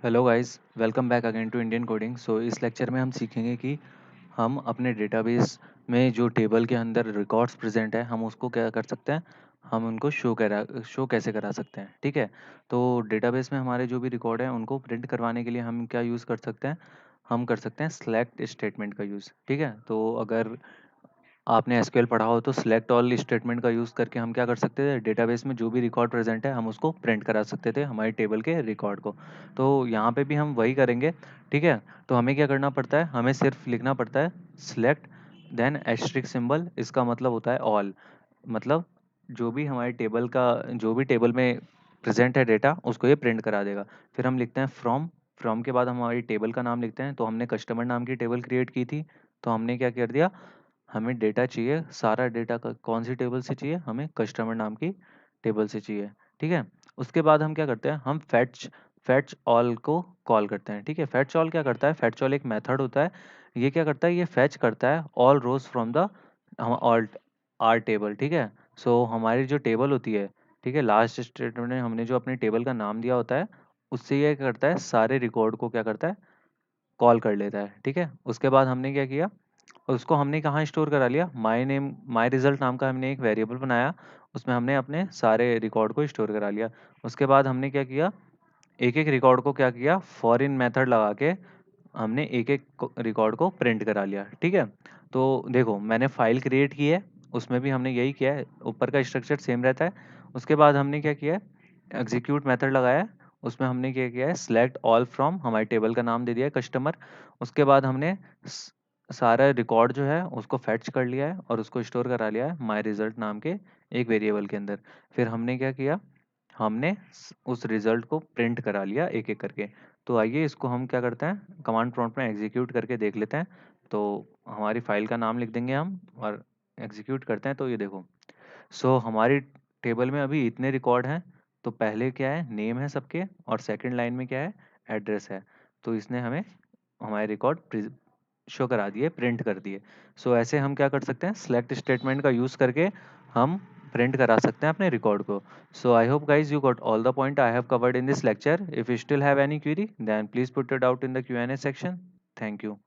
Hello guys, welcome back again to Indian coding. So इस lecture में हम सीखेंगे कि हम अपने डेटाबेस में जो टेबल के अंदर रिकॉर्ड्स प्रेजेंट है हम उसको क्या कर सकते हैं, हम उनको शो कैसे करा सकते हैं। ठीक है, तो डेटाबेस में हमारे जो भी रिकॉर्ड है उनको प्रिंट करवाने के लिए हम क्या यूज़ कर सकते हैं, हम कर सकते हैं सेलेक्ट स्टेटमेंट का यूज़। ठीक है, तो अगर आपने एसक्यूएल पढ़ा हो तो सिलेक्ट ऑल स्टेटमेंट का यूज़ करके हम क्या कर सकते थे, डेटाबेस में जो भी रिकॉर्ड प्रेजेंट है हम उसको प्रिंट करा सकते थे हमारी टेबल के रिकॉर्ड को। तो यहाँ पे भी हम वही करेंगे। ठीक है, तो हमें क्या करना पड़ता है, हमें सिर्फ लिखना पड़ता है सिलेक्ट देन एस्ट्रिक सिंबल। इसका मतलब होता है ऑल, मतलब जो भी हमारी टेबल का, जो भी टेबल में प्रेजेंट है डेटा उसको ये प्रिंट करा देगा। फिर हम लिखते हैं फ्रॉम, फ्रॉम के बाद हम हमारी टेबल का नाम लिखते हैं। तो हमने कस्टमर नाम की टेबल क्रिएट की थी, तो हमने क्या कर दिया, हमें डेटा चाहिए, सारा डेटा का कौन सी टेबल से चाहिए, हमें कस्टमर नाम की टेबल से चाहिए। ठीक है, उसके बाद हम क्या करते हैं, हम फैच ऑल को कॉल करते हैं। ठीक है, फैच ऑल क्या करता है, फैच ऑल एक मेथड होता है। ये क्या करता है, ये फैच करता है all rows from the all R table. ठीक है, सो हमारी जो टेबल होती है, ठीक है, लास्ट स्टेटमेंट में हमने जो अपनी टेबल का नाम दिया होता है उससे ये क्या करता है, सारे रिकॉर्ड को क्या करता है, कॉल कर लेता है। ठीक है, उसके बाद हमने क्या किया, उसको हमने कहाँ स्टोर करा लिया, माय नेम माय रिजल्ट नाम का हमने एक वेरिएबल बनाया, उसमें हमने अपने सारे रिकॉर्ड को स्टोर करा लिया। उसके बाद हमने क्या किया, एक एक रिकॉर्ड को क्या किया, फॉर इन मेथड लगा के हमने एक एक रिकॉर्ड को प्रिंट करा लिया। ठीक है, तो देखो मैंने फाइल क्रिएट की है, उसमें भी हमने यही किया है, ऊपर का स्ट्रक्चर सेम रहता है। उसके बाद हमने क्या किया है, एग्जीक्यूट मेथड लगाया है, उसमें हमने क्या किया है, सिलेक्ट ऑल फ्रॉम, हमारी टेबल का नाम दे दिया है कस्टमर। उसके बाद हमने सारा रिकॉर्ड जो है उसको फैच कर लिया है और उसको स्टोर करा लिया है माय रिजल्ट नाम के एक वेरिएबल के अंदर। फिर हमने क्या किया, हमने उस रिजल्ट को प्रिंट करा लिया एक एक करके। तो आइए इसको हम क्या करते हैं, कमांड प्रॉम्प्ट में एग्जीक्यूट करके देख लेते हैं। तो हमारी फाइल का नाम लिख देंगे हम और एग्जीक्यूट करते हैं। तो ये देखो, सो हमारी टेबल में अभी इतने रिकॉर्ड हैं। तो पहले क्या है, नेम है सबके, और सेकंड लाइन में क्या है, एड्रेस है। तो इसने हमें हमारे रिकॉर्ड शो करा दिए, प्रिंट कर दिए। सो ऐसे हम क्या कर सकते हैं, सेलेक्ट स्टेटमेंट का यूज़ करके हम प्रिंट करा सकते हैं अपने रिकॉर्ड को। So I hope guys you got all the point I have covered in this lecture. If you still have any query then please put it out in the Q&A section. Thank you.